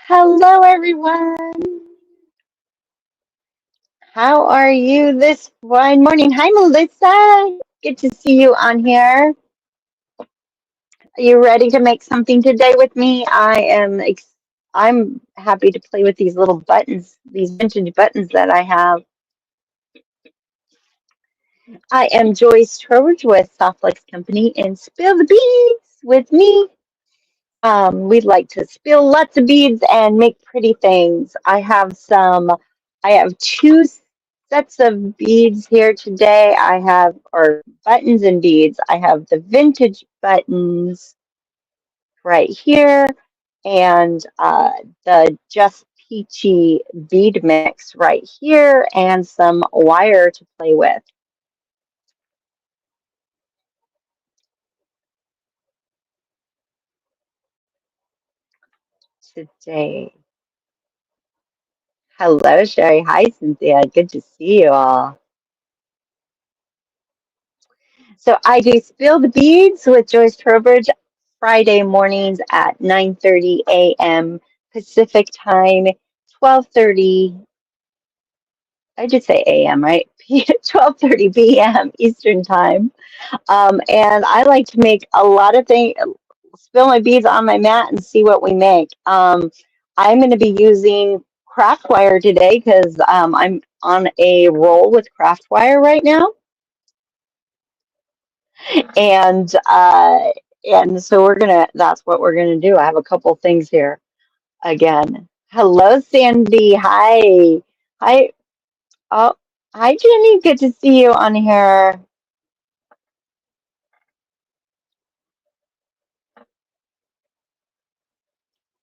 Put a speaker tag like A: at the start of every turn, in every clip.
A: Hello, everyone. How are you this fine morning? Hi, Melissa. Good to see you on here. Are you ready to make something today with me? I'm happy to play with these little buttons, these vintage buttons that I have. I am Joyce Trowbridge with Softlex Company and Spill the Beads with me. We'd like to spill lots of beads and make pretty things. I have two sets of beads here today. Or buttons and beads. I have the vintage buttons right here and the Just Peachy bead mix right here and some wire to play with today. Hello, Sherry. Hi, Cynthia. Good to see you all. So I do Spill the Beads with Joyce Trowbridge Friday mornings at 9:30 a.m. Pacific time, 12:30, I did say a.m., right? 12:30 p.m. Eastern time. And I like to make a lot of things, spill my beads on my mat and see what we make. I'm going to be using craft wire today because I'm on a roll with craft wire right now. And so that's what we're gonna do. I have a couple things here again. Hello, Sandy. Hi. Hi. Oh, hi, Jenny. Good to see you on here.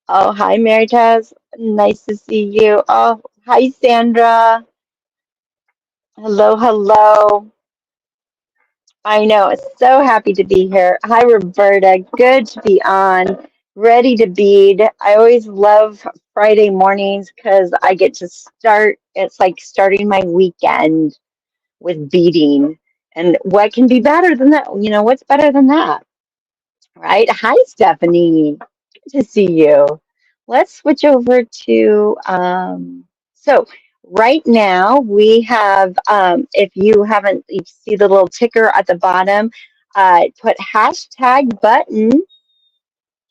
A: Oh, hi, Mary Taz. Nice to see you. Oh, hi, Sandra. Hello, hello. I know. So happy to be here. Hi, Roberta. Good to be on. Ready to bead. I always love Friday mornings because I get to start. It's like starting my weekend with beading. And what can be better than that? What's better than that? Right? Hi, Stephanie. Good to see you. Let's switch over to so right now we have if you haven't you see the little ticker at the bottom, put hashtag button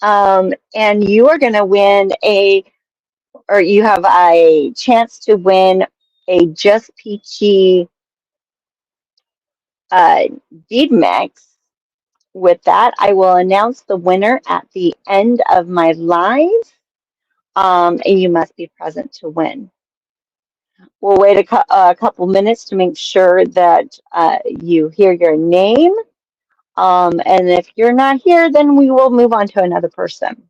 A: and you are gonna win or you have a chance to win a Just Peachy uh, bead mix. With that, I will announce the winner at the end of my live. And you must be present to win. We'll wait a couple minutes to make sure that you hear your name. And if you're not here, then we will move on to another person.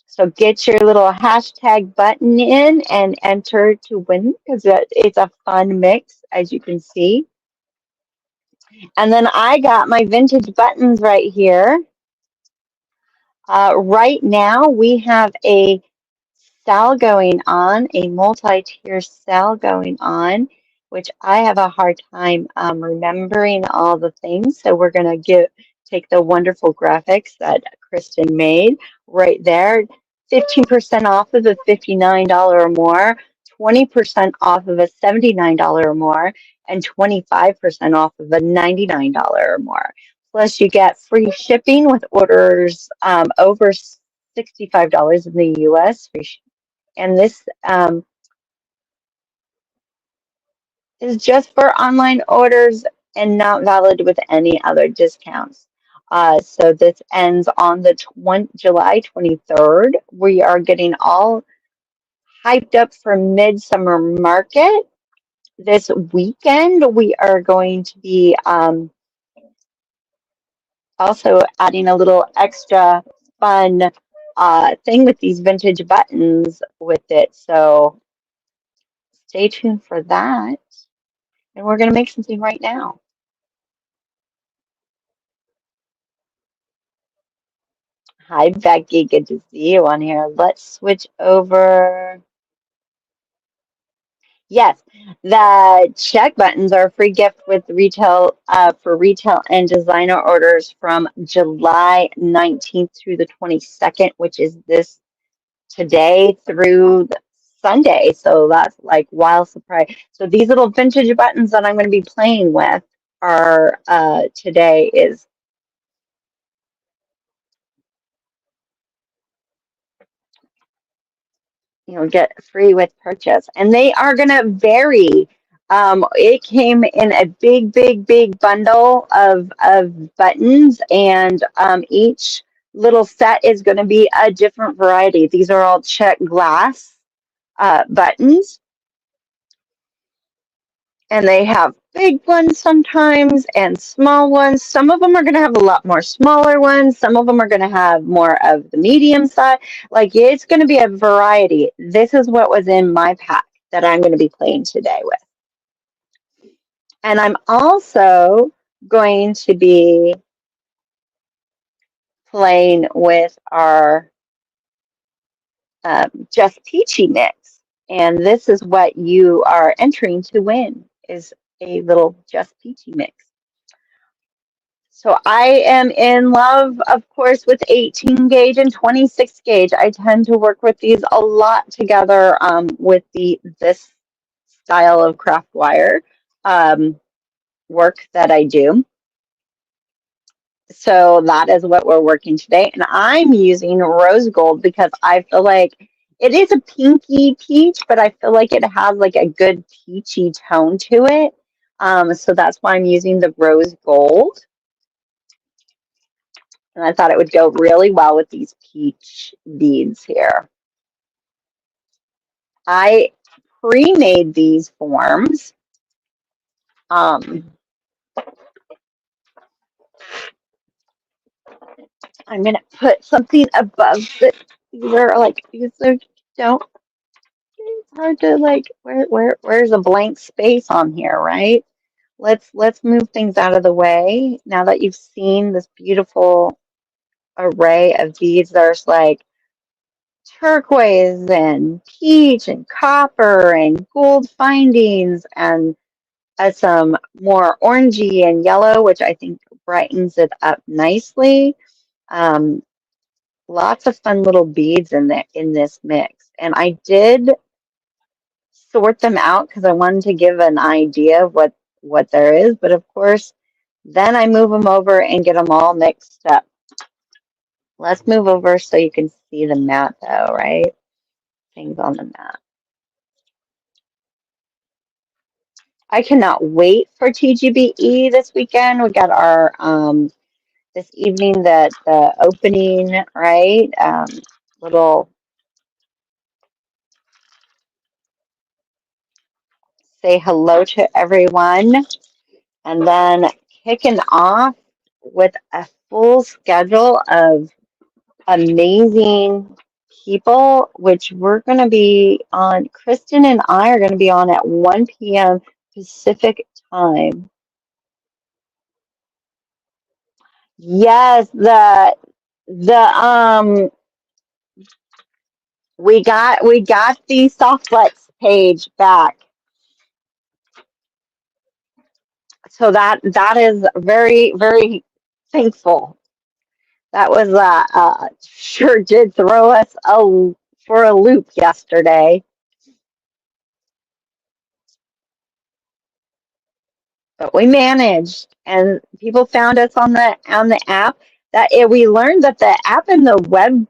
A: So get your little hashtag button in and enter to win because it's a fun mix, as you can see. And then I got my vintage buttons right here. Right now, we have a sale going on, a multi-tier sale going on, which I have a hard time remembering all the things. So we're going to take the wonderful graphics that Kristen made right there. 15% off of the $59 or more, 20% off of a $79 or more, and 25% off of a $99 or more. Plus, you get free shipping with orders over $65 in the US. And this is just for online orders and not valid with any other discounts. So this ends on the July 23rd. We are getting all hyped up for Midsummer Market. This weekend, we are going to be also adding a little extra fun thing with these vintage buttons with it. So stay tuned for that. And we're going to make something right now. Hi, Becky. Good to see you on here. Let's switch over. Yes, the check buttons are a free gift with retail for retail and designer orders from July 19th through the 22nd, which is this today through Sunday. So that's like wild surprise. So these little vintage buttons that I'm going to be playing with are today is get free with purchase, and they are going to vary. It came in a big bundle of buttons, and each little set is going to be a different variety. These are all check glass buttons, and they have big ones sometimes and small ones. Some of them are going to have a lot more smaller ones. Some of them are going to have more of the medium size. Like it's going to be a variety. This is what was in my pack that I'm going to be playing today with. And I'm also going to be playing with our Just Peachy mix. And this is what you are entering to win is a little Just Peachy mix. So I am in love, of course, with 18 gauge and 26 gauge. I tend to work with these a lot together with this style of craft wire work that I do. So that is what we're working today. And I'm using rose gold because I feel like it is a pinky peach, but I feel like it has like a good peachy tone to it. So that's why I'm using the rose gold. And I thought it would go really well with these peach beads here. I pre-made these forms. I'm going to put something above the, these are like, these are, don't, it's hard to like, where's a blank space on here, right? Let's move things out of the way. Now that you've seen this beautiful array of beads, there's like turquoise and peach and copper and gold findings and some more orangey and yellow, which I think brightens it up nicely. Um, Lots of fun little beads in this mix, and I did sort them out because I wanted to give an idea of what there is. But of course, then I move them over and get them all mixed up. Let's move over so you can see the mat, though, right? Things on the mat. I cannot wait for TGBE this weekend. We got our this evening the opening, right? Little say hello to everyone, and then kicking off with a full schedule of amazing people, which we're going to be on. Kristen and I are going to be on at 1 p.m. Pacific time. Yes, the we got the Softlex page back. So that is very thankful. That was sure did throw us for a loop yesterday, but we managed, and people found us on the app. We learned that the app and the web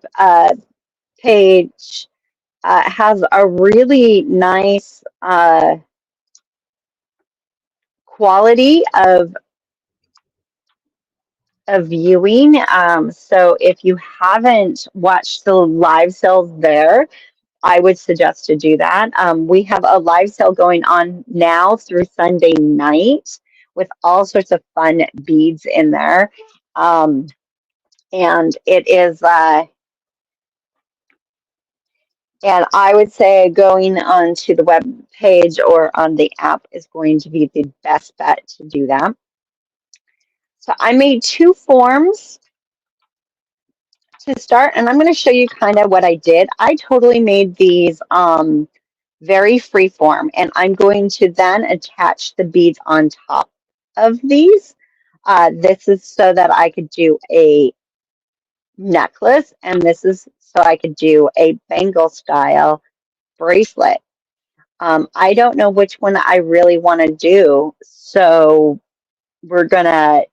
A: page has a really nice quality of viewing. So if you haven't watched the live sales there, I would suggest to do that. We have a live sale going on now through Sunday night with all sorts of fun beads in there. And it is, and I would say going onto the web page or on the app is going to be the best bet to do that. So I made two forms to start, and I'm going to show you kind of what I did. I totally made these very free form. And I'm going to then attach the beads on top of these. This is so that I could do a necklace, and this is so I could do a bangle style bracelet. I don't know which one I really want to do, so we're gonna,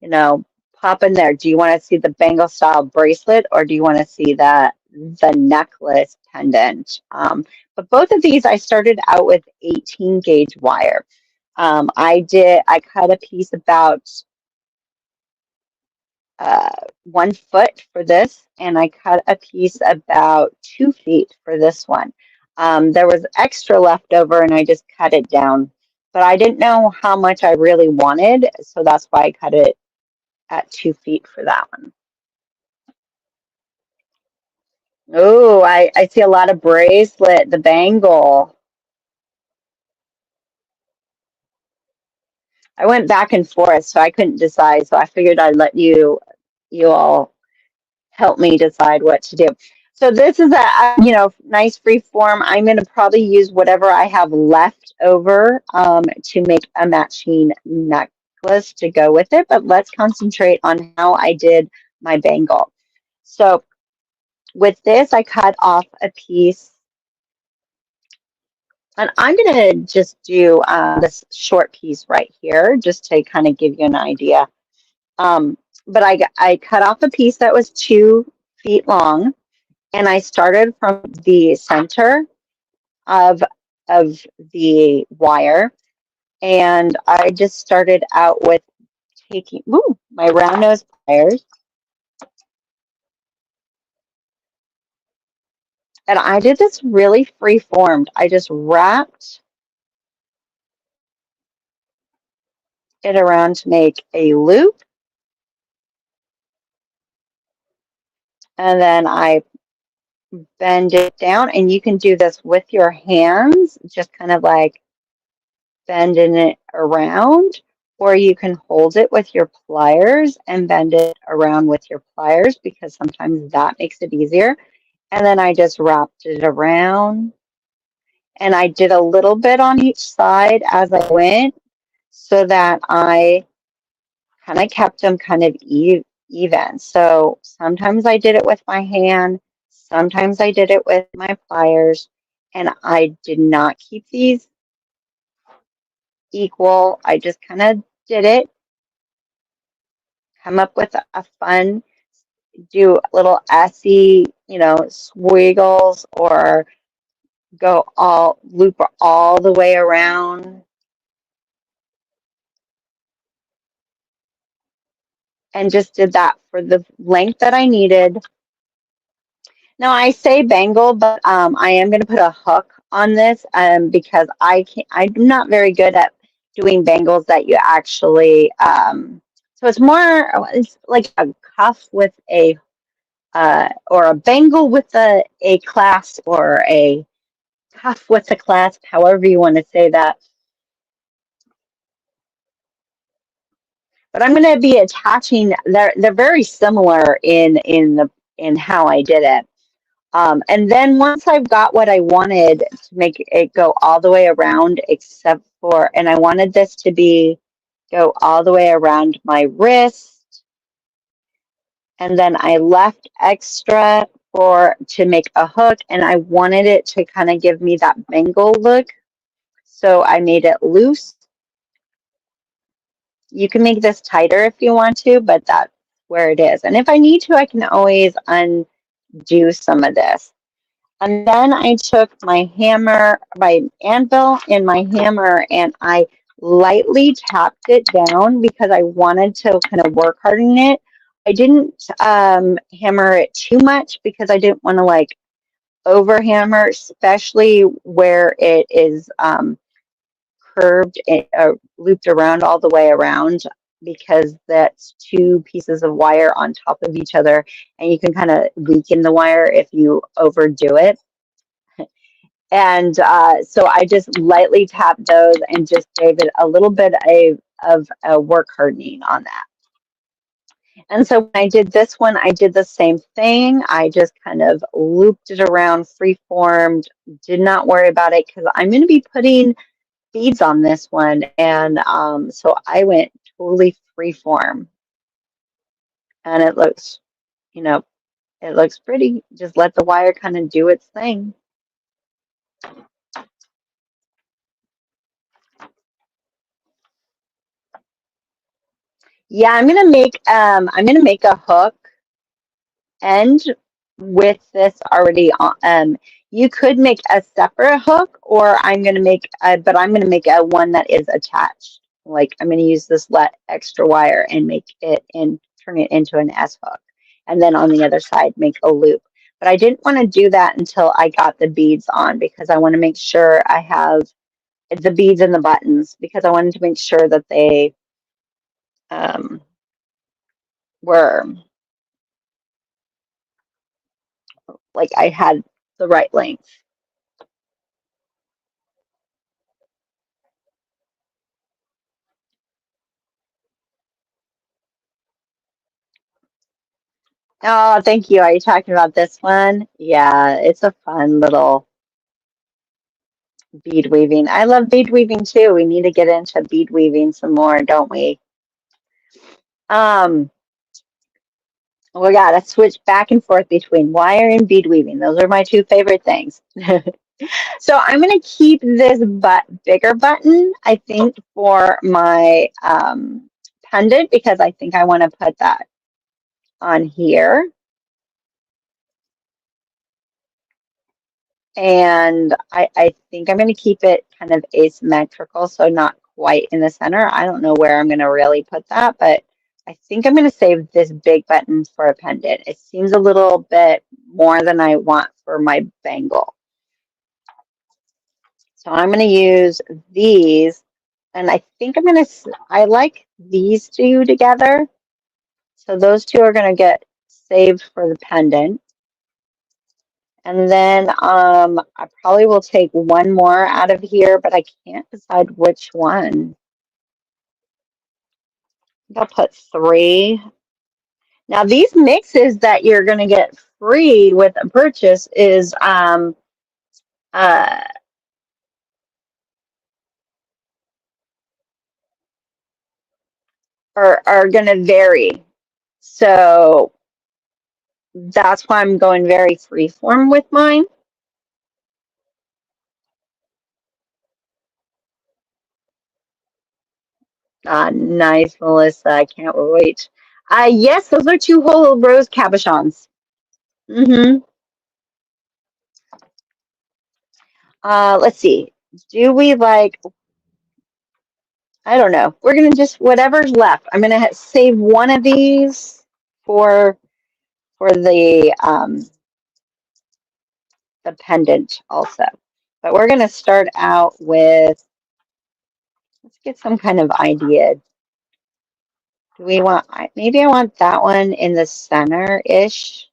A: you know, pop in there. Do you want to see the bangle style bracelet, or do you want to see the necklace pendant? But both of these I started out with 18 gauge wire. I cut a piece about 1 foot for this, and I cut a piece about 2 feet for this one. There was extra left over, and I just cut it down. But I didn't know how much I really wanted, so that's why I cut it at 2 feet for that one. Oh, I see a lot of bracelet, the bangle. I went back and forth, so I couldn't decide. So I figured I'd let you all help me decide what to do. So this is a nice free form. I'm going to probably use whatever I have left over to make a matching necklace to go with it. But let's concentrate on how I did my bangle. So with this, I cut off a piece. And I'm going to just do this short piece right here just to kind of give you an idea. But I cut off a piece that was 2 feet long. And I started from the center of the wire, and I just started out with taking my round nose pliers, and I did this really free formed. I just wrapped it around to make a loop, and then I bend it down, and you can do this with your hands, just kind of like bending it around, or you can hold it with your pliers and bend it around with your pliers because sometimes that makes it easier. And then I just wrapped it around, and I did a little bit on each side as I went so that I kind of kept them kind of even. So sometimes I did it with my hand, sometimes I did it with my pliers, and I did not keep these equal. I just kind of did it, come up with a fun, do little assy, squiggles, or loop all the way around, and just did that for the length that I needed. Now I say bangle, but I am going to put a hook on this because I'm not very good at doing bangles that you actually, so it's like a cuff with or a bangle with a clasp, or a cuff with a clasp, however you want to say that. But I'm going to be attaching. They're very similar in how I did it. And then once I've got what I wanted to make it go all the way around, except for, and I wanted this to go all the way around my wrist, and then I left extra to make a hook, and I wanted it to kind of give me that bangle look. So I made it loose. You can make this tighter if you want to, but that's where it is. And if I need to, I can always undo some of this. And then I took my anvil and my hammer, and I lightly tapped it down because I wanted to kind of work harden it. I didn't hammer it too much because I didn't want to like over hammer, especially where it is curved and looped around all the way around, because that's two pieces of wire on top of each other, and you can kind of weaken the wire if you overdo it. And so I just lightly tapped those and just gave it a little bit of a work hardening on that. And so when I did this one, I did the same thing. I just kind of looped it around, freeformed, did not worry about it because I'm going to be putting beads on this one. And so I went totally freeform. And it looks, you know, it looks pretty. Just let the wire kind of do its thing. Yeah, I'm gonna make a hook end with this already on. You could make a separate hook, or but I'm gonna make a one that is attached. Like I'm gonna use this extra wire and make it and turn it into an S hook, and then on the other side make a loop. But I didn't want to do that until I got the beads on because I want to make sure I have the beads and the buttons because I wanted to make sure that they um, were like I had the right length. Oh, thank you. Are you talking about this one? Yeah, it's a fun little bead weaving. I love bead weaving too. We need to get into bead weaving some more, don't we? Um, we gotta switch back and forth between wire and bead weaving. Those are my two favorite things. So I'm gonna keep this bigger button, I think, for my pendant because I think I want to put that on here. And I think I'm going to keep it kind of asymmetrical, so not quite in the center. I don't know where I'm going to really put that, but I think I'm going to save this big button for a pendant. It seems a little bit more than I want for my bangle. So I'm going to use these, and I think I like these two together. So those two are going to get saved for the pendant. And then I probably will take one more out of here, but I can't decide which one. I'll put three. Now these mixes that you're going to get free with a purchase is uh, are going to vary. So that's why I'm going very freeform with mine. Nice, Melissa. I can't wait. Yes, those are two whole rose cabochons. Mm-hmm. Let's see. Do we like, I don't know. We're going to just, whatever's left. I'm going to save one of these for for the pendant also. But we're going to start out with, let's get some kind of idea. Do we want, maybe I want that one in the center-ish.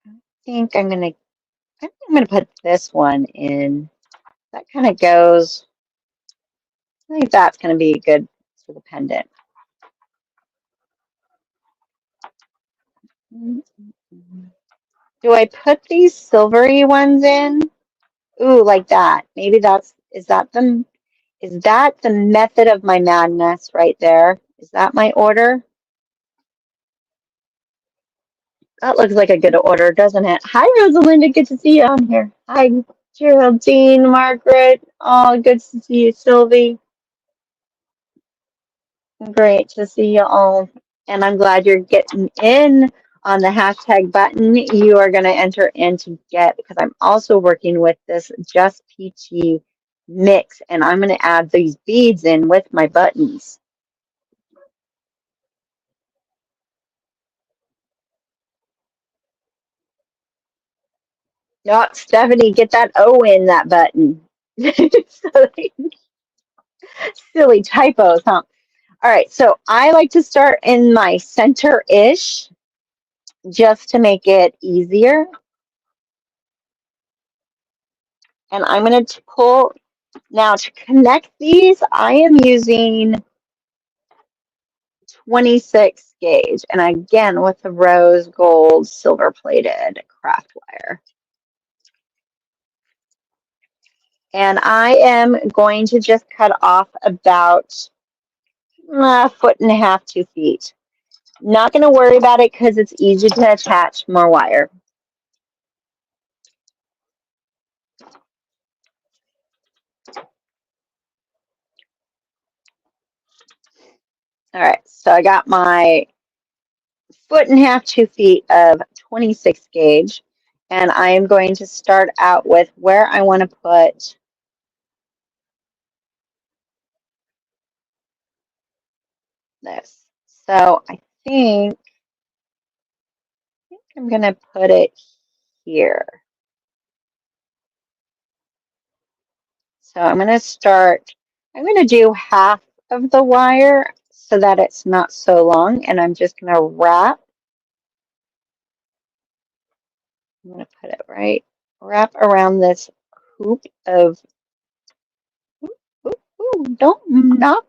A: I think I'm going to put this one in. That kind of goes, I think that's going to be good for the pendant. Do I put these silvery ones in? Ooh, like that. Maybe is that the method of my madness right there? Is that my order? That looks like a good order, doesn't it? Hi, Rosalinda. Good to see you on here. Hi, Geraldine, Margaret. Oh, good to see you, Sylvie. Great to see you all. And I'm glad you're getting in on the hashtag button. You are going to enter in to get, because I'm also working with this Just Peachy mix, and I'm going to add these beads in with my buttons. No, Stephanie, get that O in that button. Silly typos, huh? All right, so I like to start in my center-ish just to make it easier. And I'm going to pull. Now to connect these, I am using 26 gauge, and again with the rose gold silver plated craft wire. And I am going to just cut off about a foot and a half, 2 feet. Not going to worry about it because it's easy to attach more wire. All right, so I got my foot and a half, 2 feet of 26 gauge, and I am going to start out with where I want to put this. So I think I'm going to put it here. So I'm going to start, I'm going to do half of the wire so that it's not so long, and I'm just going to wrap. I'm going to put it wrap around this hoop of, ooh, ooh, don't knock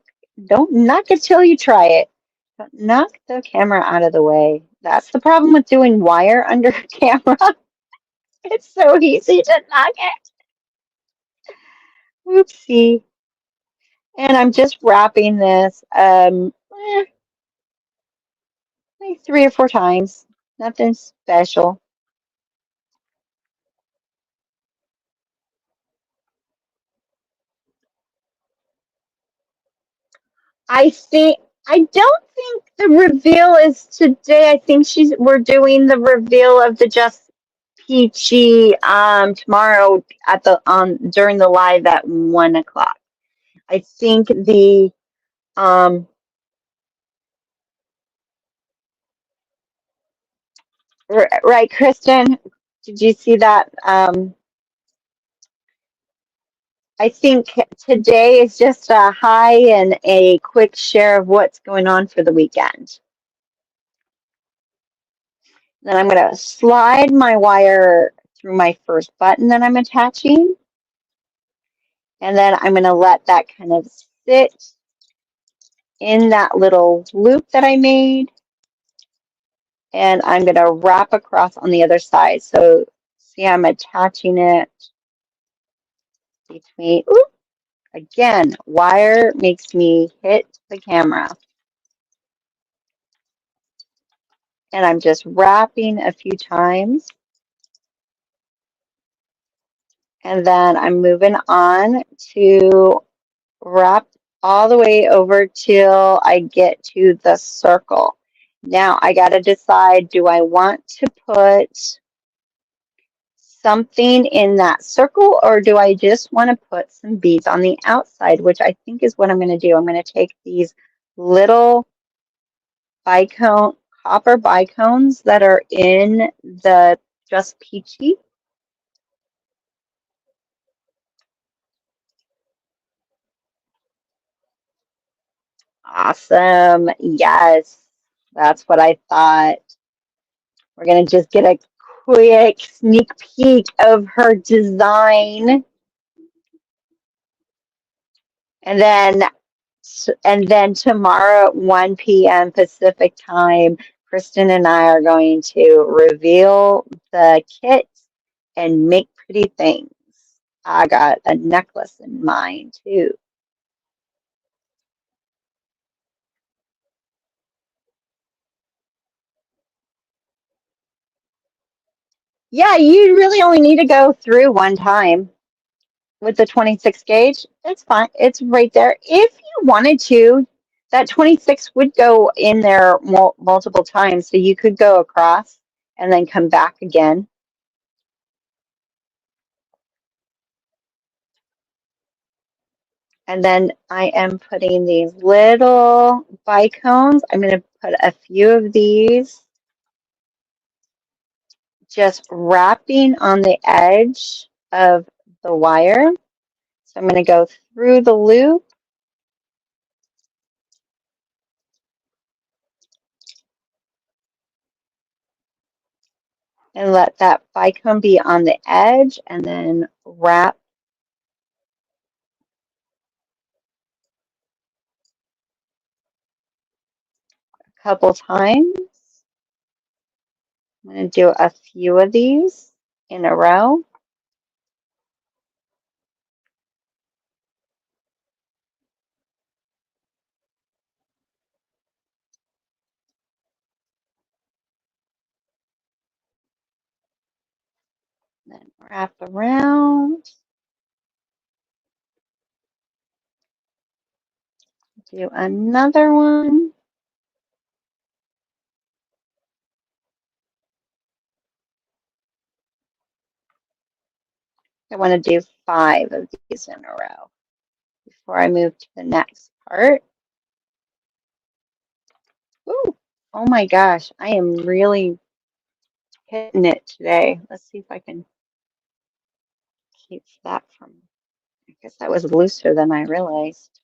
A: it till you try it. Don't knock the camera out of the way. That's the problem with doing wire under camera. It's so easy to knock it. Oopsie. And I'm just wrapping this like 3 or 4 times. Nothing special. I don't think the reveal is today. I think we're doing the reveal of the Just Peachy tomorrow at the during the live at 1 o'clock. I think the um right, Kristen, did you see that? I think today is just a hi and a quick share of what's going on for the weekend. Then I'm going to slide my wire through my first button that I'm attaching. And then I'm going to let that kind of sit in that little loop that I made. And I'm going to wrap across on the other side. So see, I'm attaching it between, ooh, again, wire makes me hit the camera. And I'm just wrapping a few times. And then I'm moving on to wrap all the way over till I get to the circle. Now I got to decide, do I want to put something in that circle or do I just want to put some beads on the outside, which I think is what I'm going to do. I'm going to take these little bicone, copper bicones that are in the Just Peachy. Awesome. Yes, that's what I thought. We're going to just get a quick sneak peek of her design. And then tomorrow at 1 p.m. Pacific time, Kristen and I are going to reveal the kit and make pretty things. I got a necklace in mind too. Yeah, you really only need to go through one time with the 26 gauge. It's fine. It's right there. If you wanted to, that 26 would go in there multiple times. So you could go across and then come back again. And then I am putting these little bicones. I'm going to put a few of these just wrapping on the edge of the wire. So I'm going to go through the loop and let that bicone be on the edge and then wrap couple times. I'm going to do a few of these in a row. Then wrap around. Do another one. I want to do 5 of these in a row before I move to the next part. Ooh, oh my gosh, I am really hitting it today. Let's see if I can keep that from, I guess that was looser than I realized.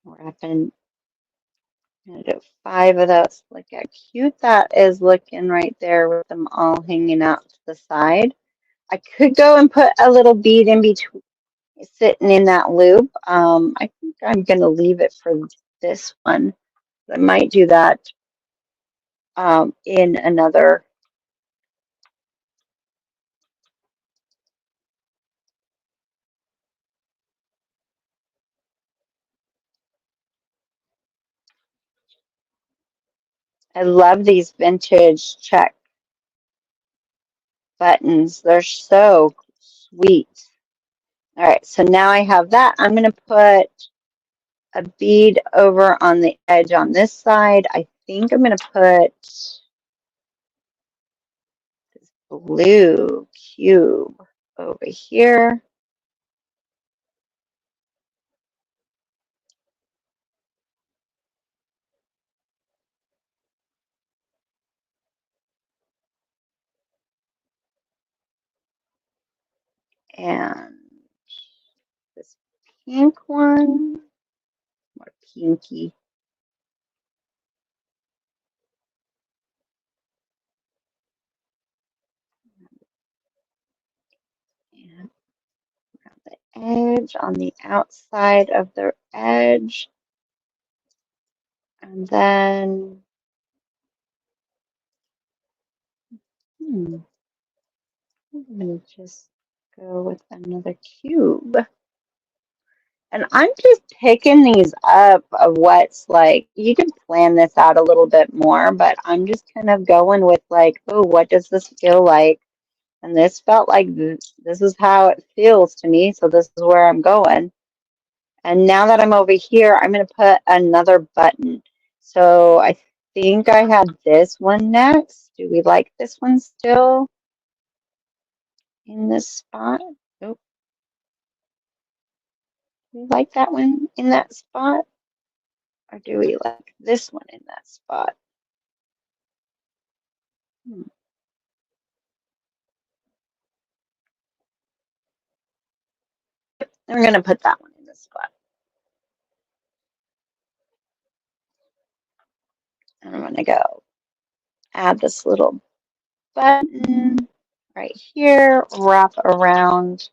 A: Wrapping, I'm gonna do 5 of those. Look how cute that is looking right there with them all hanging out to the side. I could go and put a little bead in between, sitting in that loop. I think I'm gonna leave it for this one. I might do that in another. I love these vintage Czech buttons. They're so sweet. All right, so now I have that. I'm going to put a bead over on the edge on this side. I think I'm going to put this blue cube over here. And this pink one, more pinky. And around the edge, on the outside of the edge. And then, I'm going to just go with another cube. And I'm just picking these up of what's like, you can plan this out a little bit more, but I'm just kind of going with like, oh, what does this feel like? And this felt like this is how it feels to me, so this is where I'm going. And now that I'm over here, I'm going to put another button. So I think I had this one next. Do we like this one still in this spot? Oh, do we like that one in that spot? Or do we like this one in that spot? Hmm. I'm going to put that one in this spot. And I'm going to go add this little button right here, wrap around.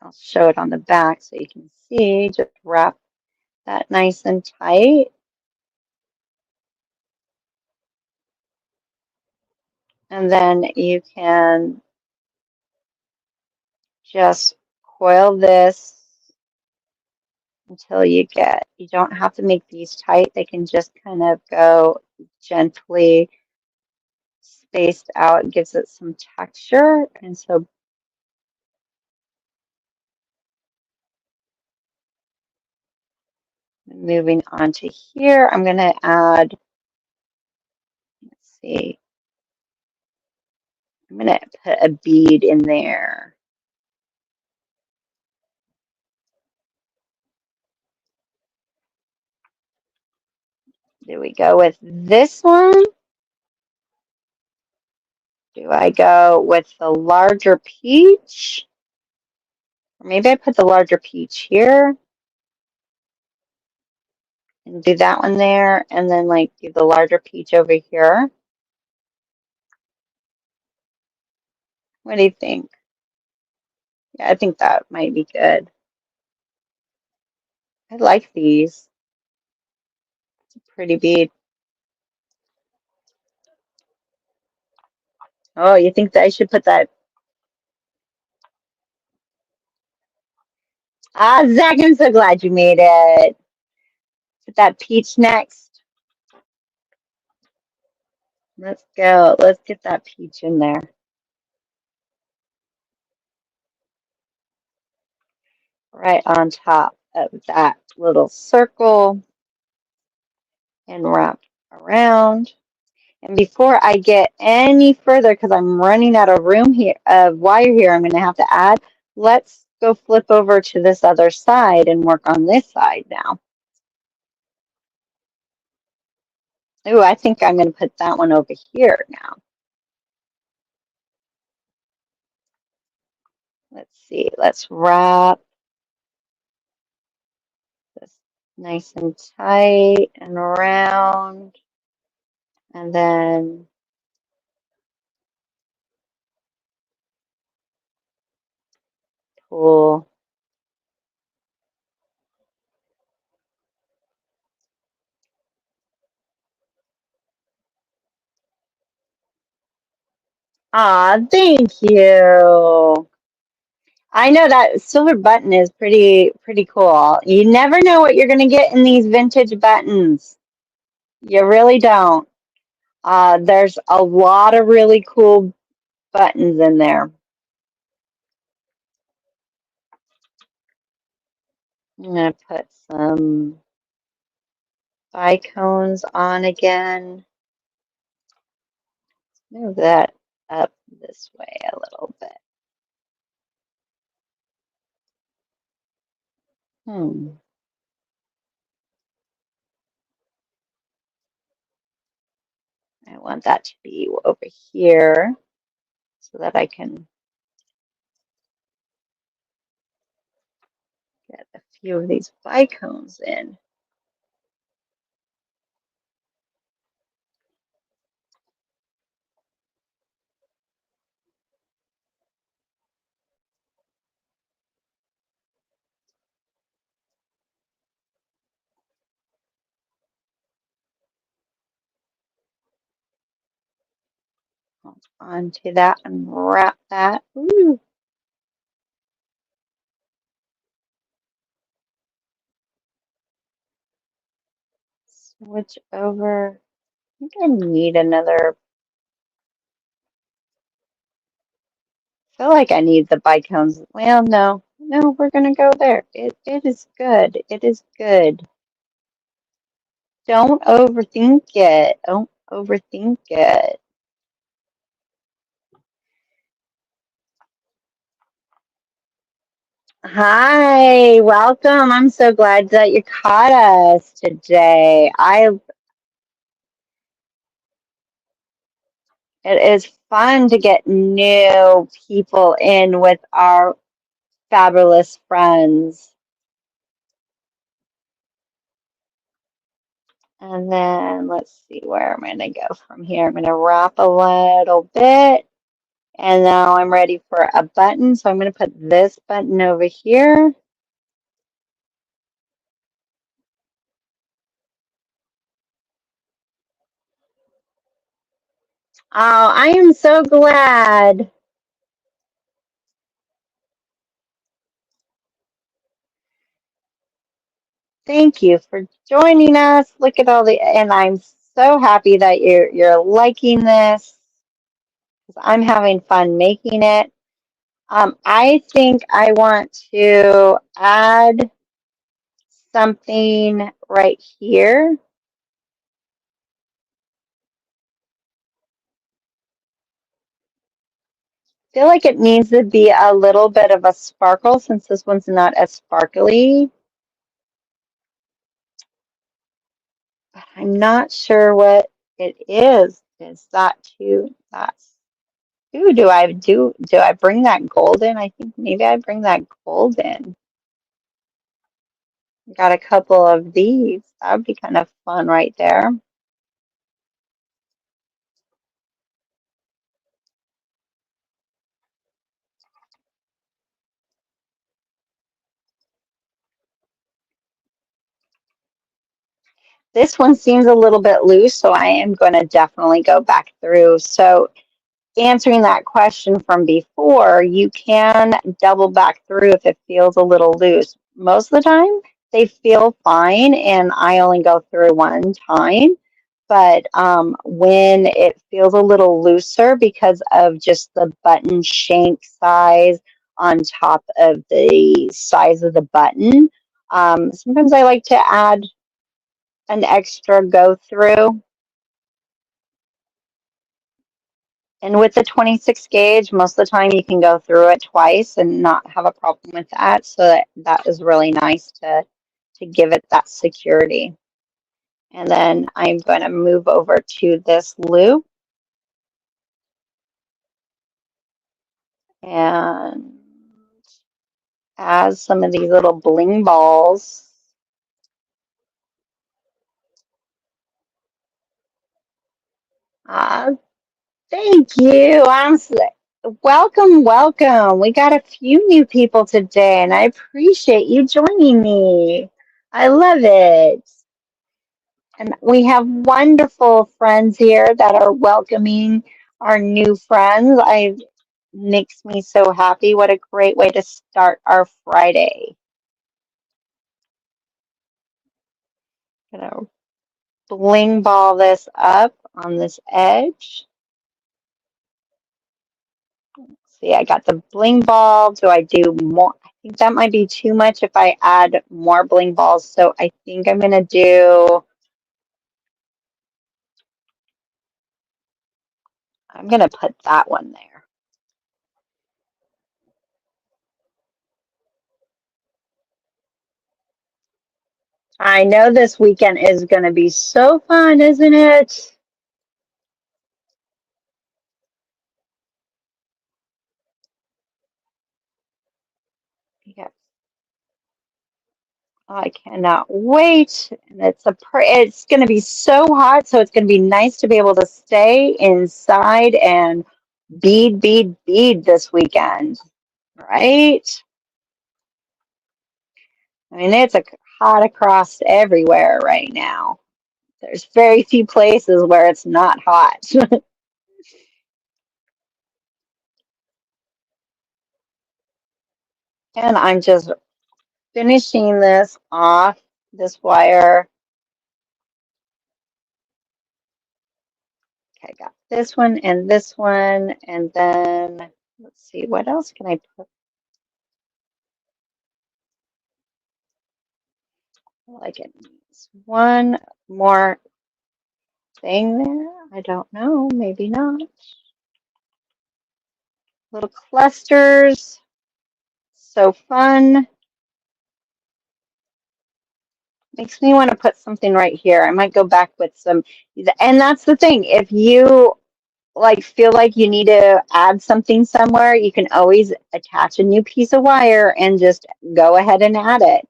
A: I'll show it on the back so you can see. Just wrap that nice and tight. And then you can just coil this until you don't have to make these tight. They can just kind of go gently spaced out. It gives it some texture. And so moving on to here, I'm going to add, let's see, I'm going to put a bead in there. Do we go with this one? Do I go with the larger peach? Or maybe I put the larger peach here and do that one there, and then like do the larger peach over here. What do you think? Yeah, I think that might be good. I like these. It's a pretty bead. Oh, you think that I should put that? Ah, Zach, I'm so glad you made it. Put that peach next. Let's go. Let's get that peach in there. Right on top of that little circle and wrap around. And before I get any further, because I'm running out of room here, of wire here, I'm going to have to add. Let's go flip over to this other side and work on this side now. Ooh, I think I'm going to put that one over here now. Let's see. Let's wrap this nice and tight and around. And then pull. Ah, thank you. I know that silver button is pretty cool. You never know what you're going to get in these vintage buttons. You really don't. There's a lot of really cool buttons in there. I'm going to put some bicones on again. Move that up this way a little bit. I want that to be over here so that I can get a few of these bicones in. Hold on to that and wrap that. Ooh. Switch over. I think I need another. I feel like I need the bicones. Well, no, we're gonna go there. It is good. It is good. Don't overthink it. Don't overthink it. Hi, welcome. I'm so glad that you caught us today. It is fun to get new people in with our fabulous friends. And then let's see where I'm going to go from here. I'm going to wrap a little bit. And now I'm ready for a button. So I'm going to put this button over here. Oh, I am so glad. Thank you for joining us. Look at all the, and I'm so happy that you're liking this because I'm having fun making it. I think I want to add something right here. Feel like it needs to be a little bit of a sparkle since this one's not as sparkly. But I'm not sure what it is. Is that too? That's. Ooh, do I bring that gold in? I think maybe I bring that gold in. Got a couple of these. That would be kind of fun right there. This one seems a little bit loose, so I am going to definitely go back through. So answering that question from before, you can double back through if it feels a little loose. Most of the time, they feel fine, and I only go through one time. But when it feels a little looser because of just the button shank size on top of the size of the button, sometimes I like to add an extra go through. And with the 26 gauge, most of the time you can go through it twice and not have a problem with that. So that is really nice to give it that security. And then I'm going to move over to this loop and add some of these little bling balls. Uh, Thank you. Welcome, welcome. We got a few new people today, and I appreciate you joining me. I love it. And we have wonderful friends here that are welcoming our new friends. I makes me so happy. What a great way to start our Friday. Gonna bling ball this up on this edge. See, I got the bling ball. Do I do more? I think that might be too much if I add more bling balls. So I think I'm going to do, I'm going to put that one there. I know this weekend is going to be so fun, isn't it? Yes, I cannot wait. And it's going to be so hot, so it's going to be nice to be able to stay inside and bead, bead, bead this weekend, right? I mean, it's hot across everywhere right now. There's very few places where it's not hot. And I'm just finishing this off, this wire. Okay, I got this one, and then let's see, what else can I put? Like it needs one more thing there. I don't know, maybe not. Little clusters, so fun. Makes me want to put something right here. I might go back with some, and that's the thing. If you like feel like you need to add something somewhere, you can always attach a new piece of wire and just go ahead and add it.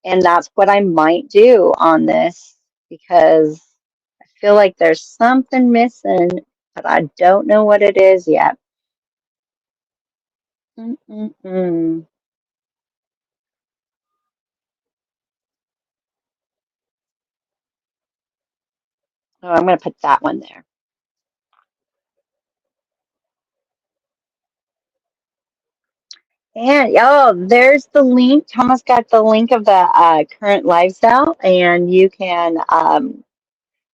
A: And that's what I might do on this because I feel like there's something missing, but I don't know what it is yet. Mm-mm-mm. Oh, I'm going to put that one there. And oh, there's the link. Thomas got the link of the current live sale, and you can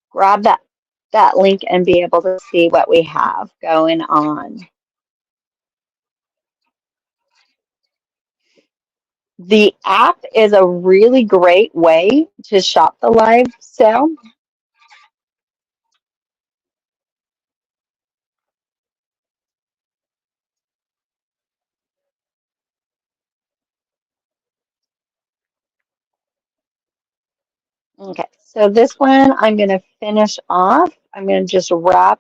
A: grab that link and be able to see what we have going on. The app is a really great way to shop the live sale. Okay, so this one I'm going to finish off. I'm going to just wrap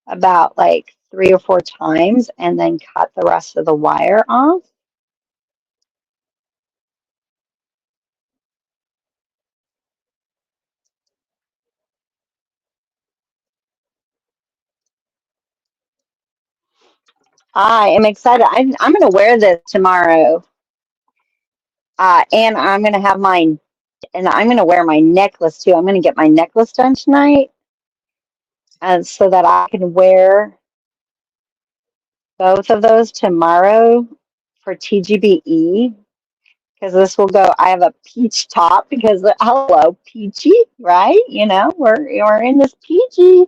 A: about like 3 or 4 times and then cut the rest of the wire off. I am excited. I'm going to wear this tomorrow, and I'm going to have mine And I'm going to wear my necklace too. I'm going to get my necklace done tonight, so that I can wear both of those tomorrow for TGBE, because this will go. I have a peach top because hello, peachy, right? You know, we're in this peachy.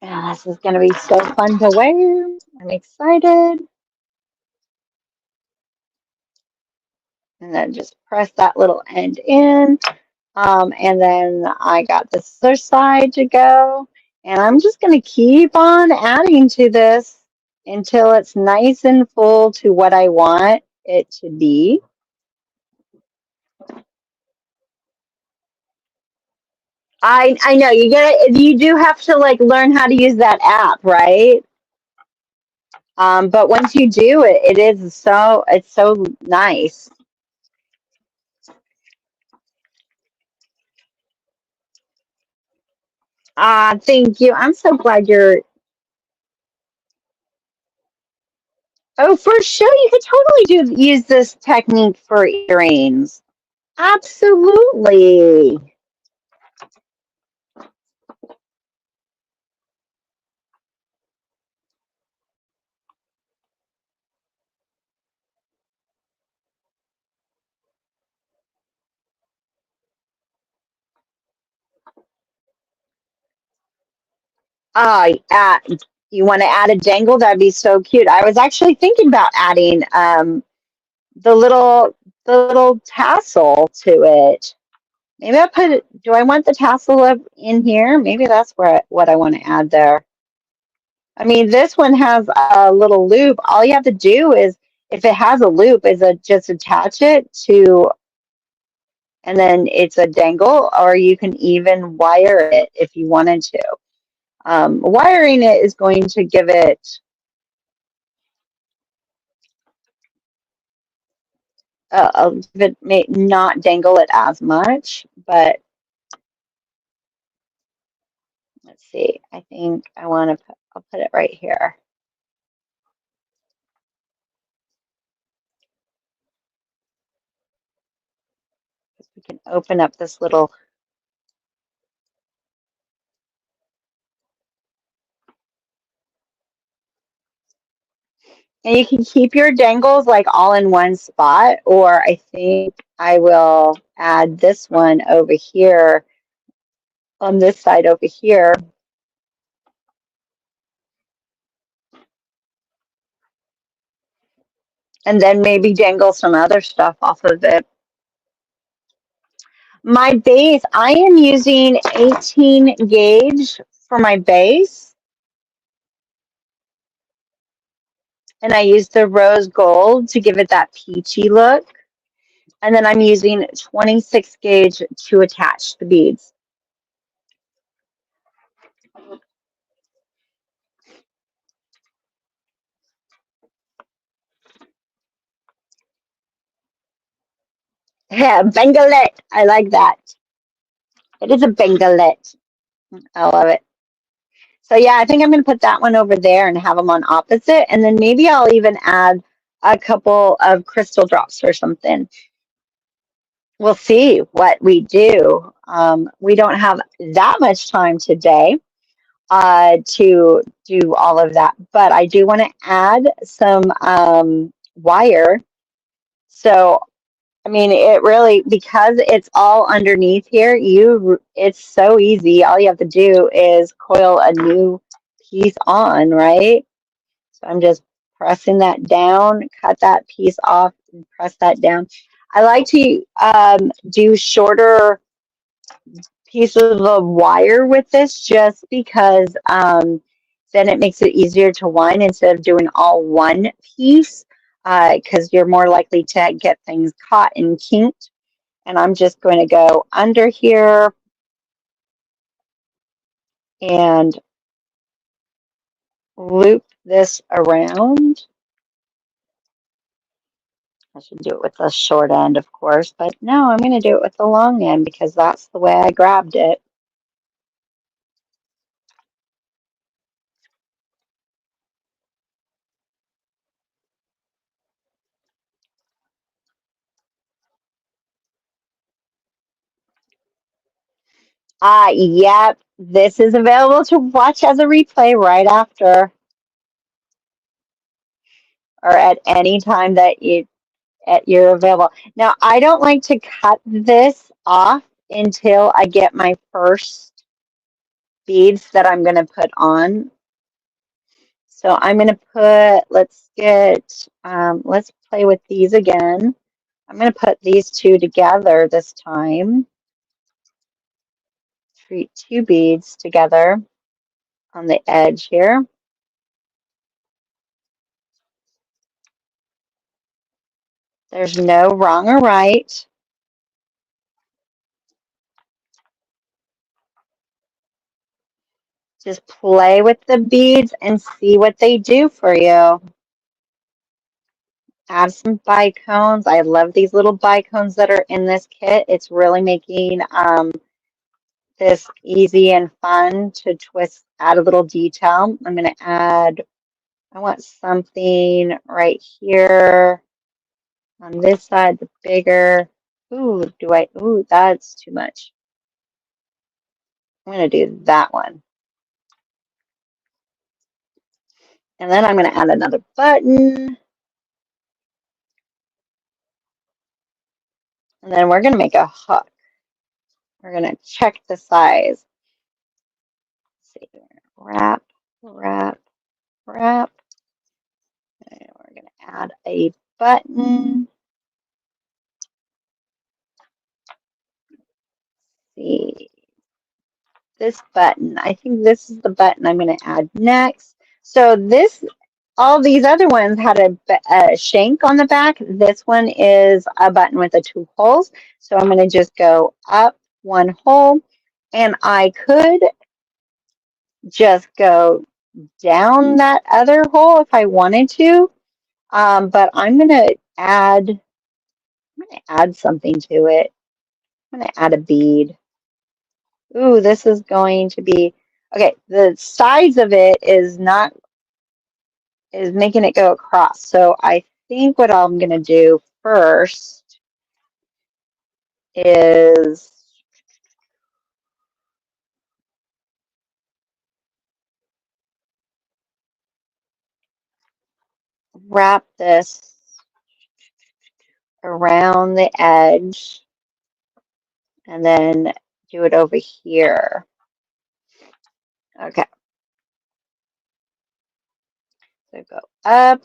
A: And this is going to be so fun to wear. I'm excited. And then just press that little end in. And then I got this other side to go. And I'm just going to keep on adding to this until it's nice and full to what I want it to be. I know you do have to like learn how to use that app, right? But once you do it, it's so nice. Thank you. I'm so glad you're. Oh, for sure, you could totally use this technique for earrings. Absolutely. Uh, you want to add a dangle? That'd be so cute. I was actually thinking about adding the little the little tassel to it. Maybe I put it. Do I want the tassel up in here? Maybe that's what I want to add there. I mean, this one has a little loop. All you have to do is, if it has a loop, is just attach it to, and then it's a dangle, or you can even wire it if you wanted to. Wiring it is going to give it may not dangle it as much, but let's see. I think I want to I'll put it right here. We can open up this little, and you can keep your dangles like all in one spot, or I think I will add this one over here on this side over here, and then maybe dangle some other stuff off of it. My base, I am using 18 gauge for my base, and I use the rose gold to give it that peachy look. And then I'm using 26 gauge to attach the beads. Yeah, Bengalet. I like that. It is a Bengalet. I love it. So yeah, I think I'm going to put that one over there and have them on opposite. And then maybe I'll even add a couple of crystal drops or something. We'll see what we do. We don't have that much time today to do all of that, but I do want to add some wire. So I mean, it really, because it's all underneath here, it's so easy. All you have to do is coil a new piece on, right? So I'm just pressing that down, cut that piece off, and press that down. I like to do shorter pieces of wire with this, just because then it makes it easier to wind instead of doing all one piece, because you're more likely to get things caught and kinked. And I'm just going to go under here and loop this around. I should do it with the short end, of course, but no, I'm going to do it with the long end because that's the way I grabbed it. Yep, this is available to watch as a replay right after or at any time that you're available. Now, I don't like to cut this off until I get my first beads that I'm going to put on. So I'm going to put, let's play with these again. I'm going to put these two together this time. Treat two beads together on the edge here. There's no wrong or right. Just play with the beads and see what they do for you. Add some bicones. I love these little bicones that are in this kit. It's really making this easy and fun to twist, add a little detail. I'm going to add, I want something right here on this side, the bigger. Ooh, that's too much. I'm going to do that one. And then I'm going to add another button. And then we're going to make a hook. We're going to check the size. Let's see, wrap, wrap, wrap. And we're going to add a button. Let's see, this button. I think this is the button I'm going to add next. So this, all these other ones had a shank on the back. This one is a button with the two holes. So I'm going to just go up one hole, and I could just go down that other hole if I wanted to. But I'm going to add something to it. I'm going to add a bead. Ooh, this is going to be, okay, the size of it is making it go across. So I think what I'm going to do first is wrap this around the edge and then do it over here. Okay. So go up.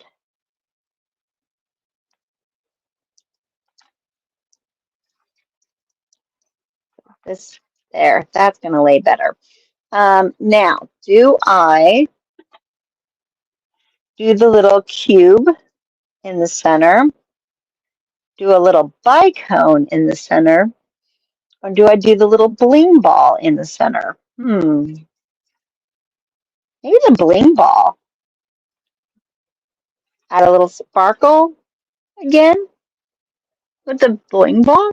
A: This there, that's going to lay better. Now, do I do the little cube in the center, do a little bicone in the center, or do I do the little bling ball in the center? Maybe the bling ball. Add a little sparkle again with the bling ball.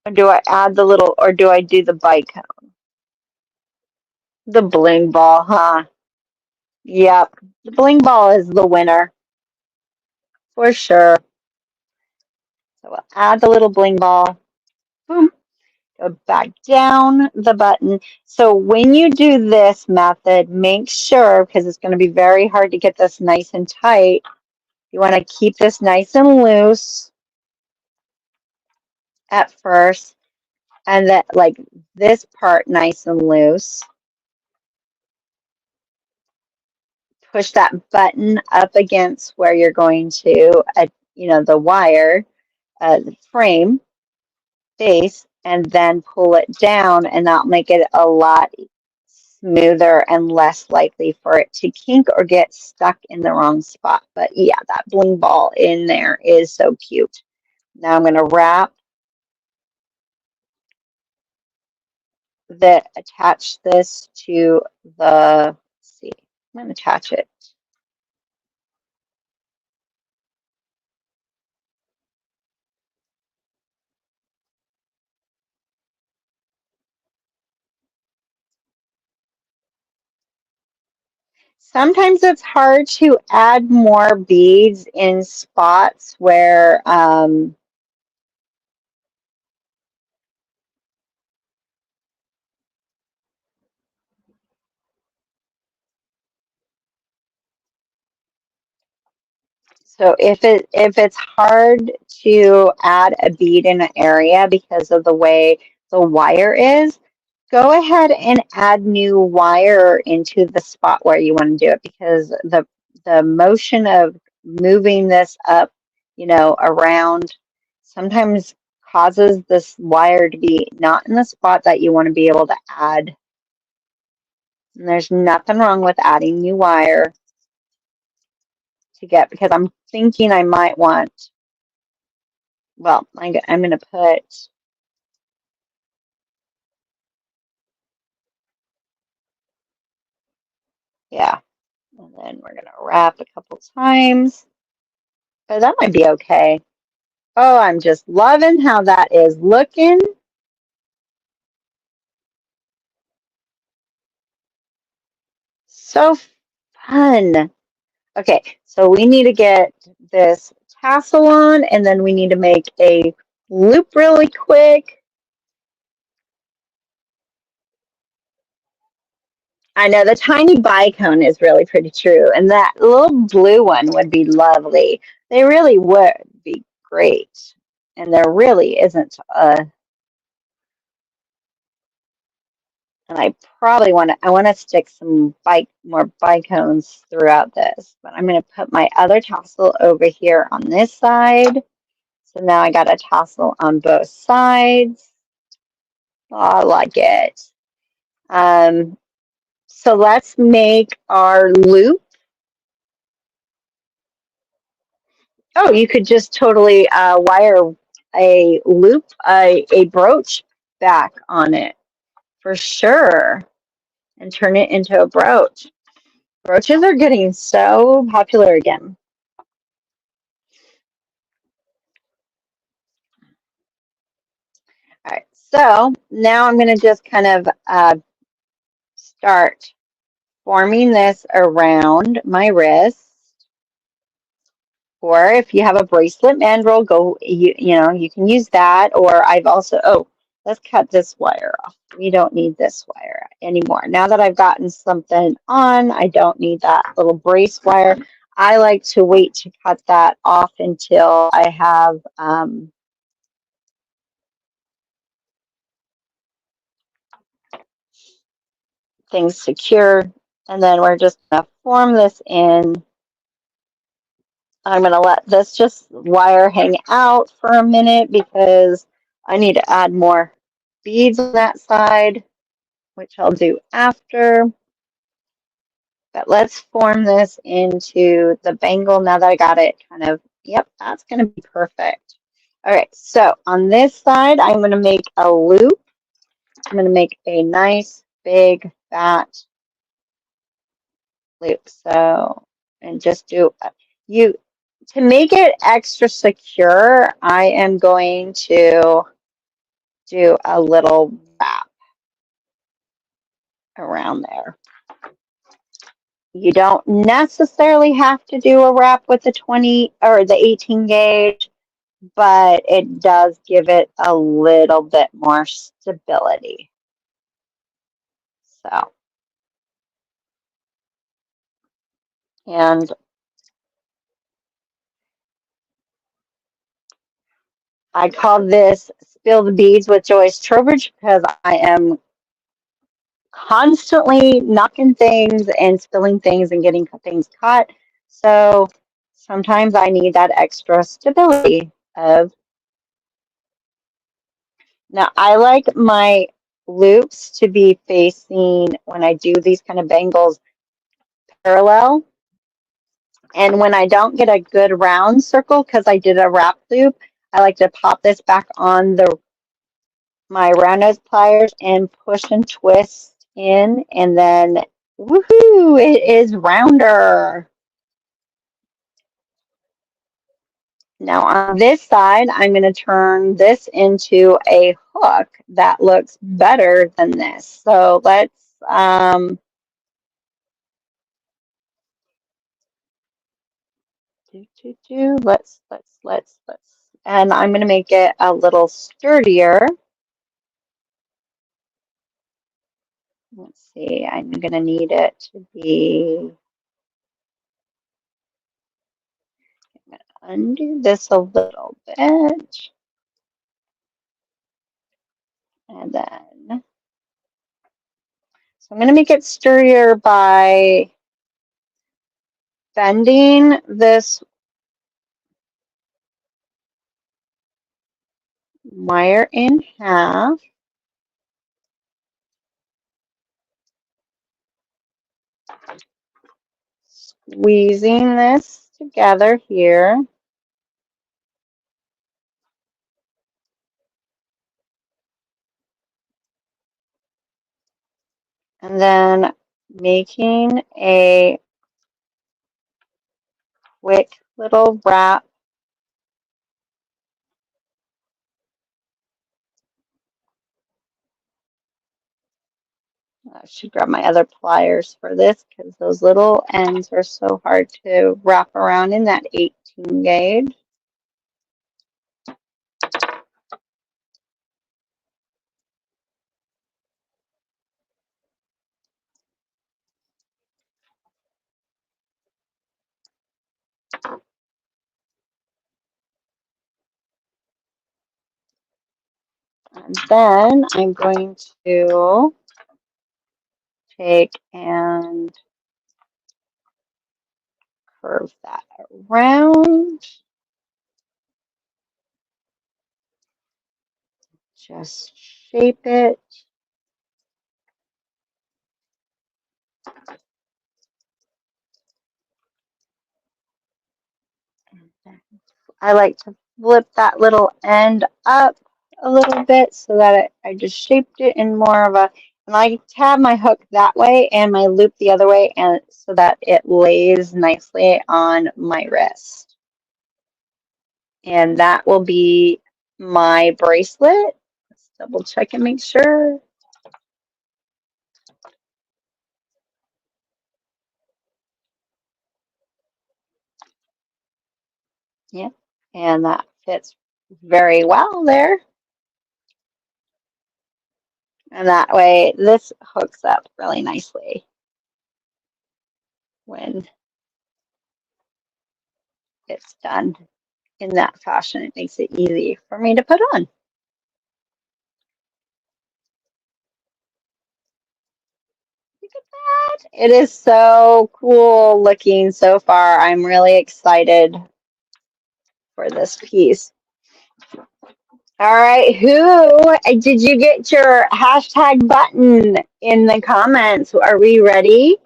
A: Or do I add the little, or do I do the bicone? The bling ball, huh? Yep. The bling ball is the winner for sure. So we'll add the little bling ball. Boom. Go back down the button. So when you do this method, make sure, because it's going to be very hard to get this nice and tight, you want to keep this nice and loose at first, and that like this part nice and loose. Push that button up against where you're going to, the wire, the frame base, and then pull it down, and that'll make it a lot smoother and less likely for it to kink or get stuck in the wrong spot. But yeah, that bling ball in there is so cute. Now I'm going to attach this to the, let's see, I'm going to attach it. Sometimes it's hard to add more beads in spots where So if it's hard to add a bead in an area because of the way the wire is, go ahead and add new wire into the spot where you want to do it, because the motion of moving this up, around sometimes causes this wire to be not in the spot that you want to be able to add. And there's nothing wrong with adding new wire to get, because I'm thinking I might want, well, I'm going to put, yeah, and then we're going to wrap a couple times. Oh, that might be okay. Oh, I'm just loving how that is looking. So fun. Okay, so we need to get this tassel on, and then we need to make a loop really quick. I know the tiny bicone is really pretty true, and that little blue one would be lovely. They really would be great. And there really isn't and I probably I want to stick some more bicones throughout this, but I'm going to put my other tassel over here on this side. So now I got a tassel on both sides. Oh, I like it. Um, so let's make our loop. Oh, you could just totally wire a loop, a brooch back on it for sure, and turn it into a brooch. Brooches are getting so popular again. All right, so now I'm going to just kind of start forming this around my wrist. Or if you have a bracelet mandrel, you can use that. Or I've also, oh, let's cut this wire off. We don't need this wire anymore. Now that I've gotten something on, I don't need that little brace wire. I like to wait to cut that off until I have things secure. And then we're just going to form this in. I'm going to let this just wire hang out for a minute because I need to add more beads on that side, which I'll do after. But let's form this into the bangle now that I got it kind of, yep, that's going to be perfect. All right, so on this side, I'm going to make a loop. I'm going to make a nice, big, fat loop. So, and just do, you, to make it extra secure, I am going to do a little wrap around there. You don't necessarily have to do a wrap with the 20 or the 18 gauge, but it does give it a little bit more stability. So, and I call this Spill the Beads with Joyce Trowbridge because I am constantly knocking things and spilling things and getting things caught. So sometimes I need that extra stability of. Now I like my loops to be facing, when I do these kind of bangles, parallel. And when I don't get a good round circle because I did a wrap loop, I like to pop this back on my round nose pliers and push and twist in, and then woohoo, it is rounder. Now on this side, I'm going to turn this into a hook that looks better than this. So let's let's, and I'm going to make it a little sturdier. Let's see, I'm going to need it to be undo this a little bit. And then, so I'm going to make it sturdier by bending this wire in half, squeezing this together here. And then making a quick little wrap. I should grab my other pliers for this because those little ends are so hard to wrap around in that 18 gauge. And then I'm going to take and curve that around. Just shape it. I like to flip that little end up a little bit so that I just shaped it in more of a, and I like to have my hook that way and my loop the other way, and so that it lays nicely on my wrist. And that will be my bracelet. Let's double check and make sure. Yeah, and that fits very well there. And that way this hooks up really nicely when it's done in that fashion. It makes it easy for me to put on. Look at that. It is so cool looking so far. I'm really excited for this piece. All right, who did you get your hashtag button in the comments? Are we ready?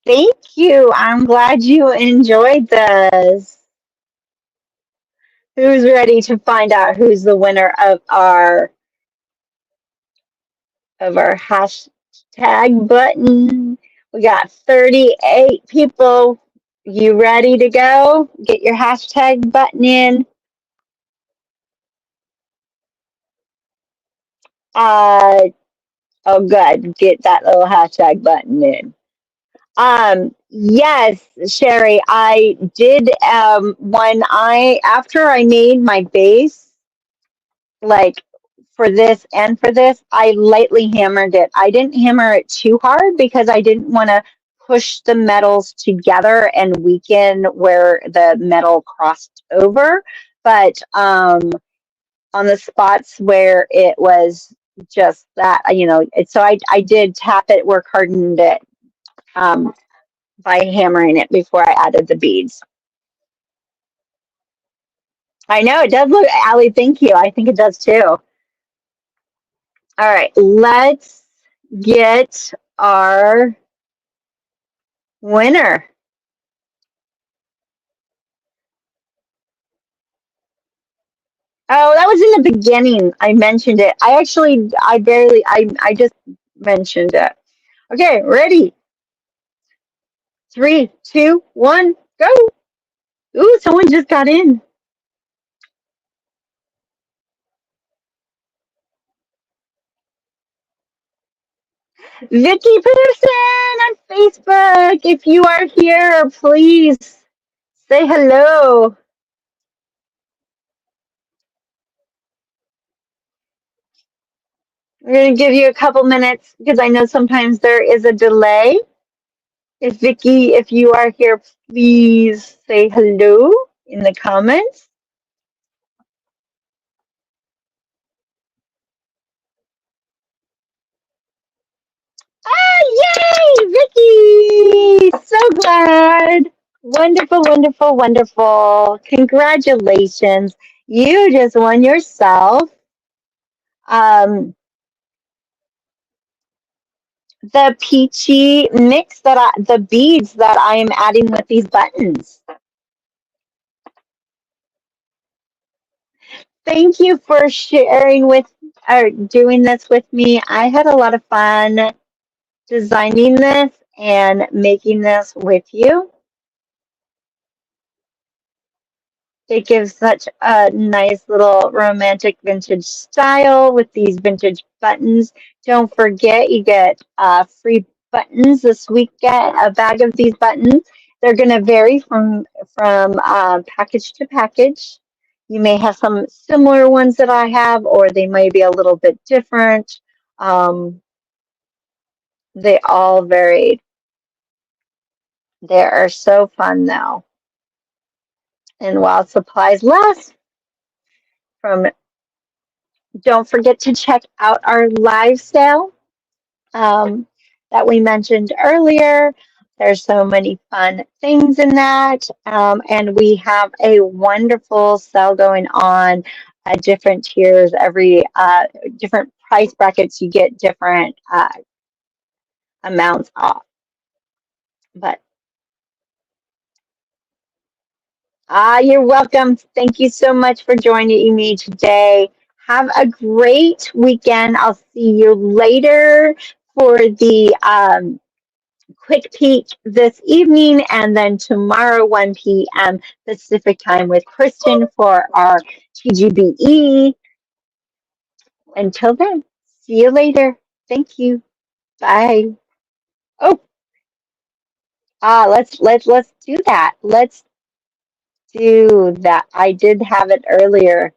A: Thank you. I'm glad you enjoyed this. Who's ready to find out who's the winner of our hashtag button? We got 38 people. You ready to go? Get your hashtag button in. Uh, oh, good. Get that little hashtag button in. Yes, Sherry, I did, after I made my base, like for this and for this, I lightly hammered it. I didn't hammer it too hard because I didn't want to push the metals together and weaken where the metal crossed over. But on the spots where it was just that, so I did tap it, work hardened it by hammering it before I added the beads. I know it does look, Allie, thank you. I think it does too. All right, let's get our winner. Oh, that was in the beginning. I mentioned it. I just mentioned it. Okay, ready? 3, 2, 1, go. Ooh, someone just got in. Vicky Peterson on Facebook. If you are here, please say hello. We're going to give you a couple minutes because I know sometimes there is a delay. If Vicky, if you are here, please say hello in the comments. Ah, yay, Vicky! So glad. Wonderful, wonderful, wonderful. Congratulations. You just won yourself um, the peachy mix the beads that I am adding with these buttons. Thank you for sharing with or doing this with me. I had a lot of fun designing this and making this with you. It gives such a nice little romantic vintage style with these vintage buttons. Don't forget, you get free buttons this weekend, a bag of these buttons. They're going to vary from package to package. You may have some similar ones that I have, or they may be a little bit different. They all varied. They are so fun though. And while supplies last, from don't forget to check out our live sale um, that we mentioned earlier. There's so many fun things in that. And we have a wonderful sale going on at different tiers, every different price brackets, you get different amounts off. But you're welcome. Thank you so much for joining me today. Have a great weekend. I'll see you later for the quick peek this evening, and then tomorrow, 1 p.m. Pacific time with Kristen for our TGBE. Until then, see you later. Thank you. Bye. Oh, let's do that. Let's do that. I did have it earlier.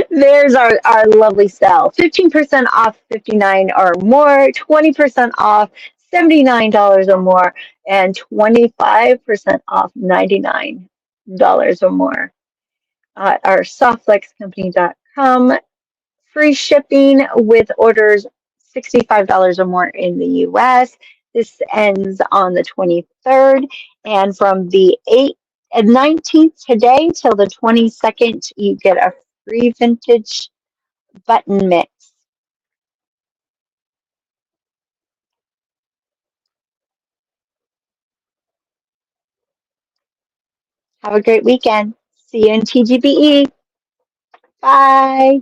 A: There's our lovely sale. 15% off 59 or more, 20% off $79 or more, and 25% off $99 or more. Our softflexcompany.com. Free shipping with orders $65 or more in the US. This ends on the 23rd, and from the 8th and 19th today till the 22nd, you get a free vintage button mix. Have a great weekend. See you in TGBE. Bye.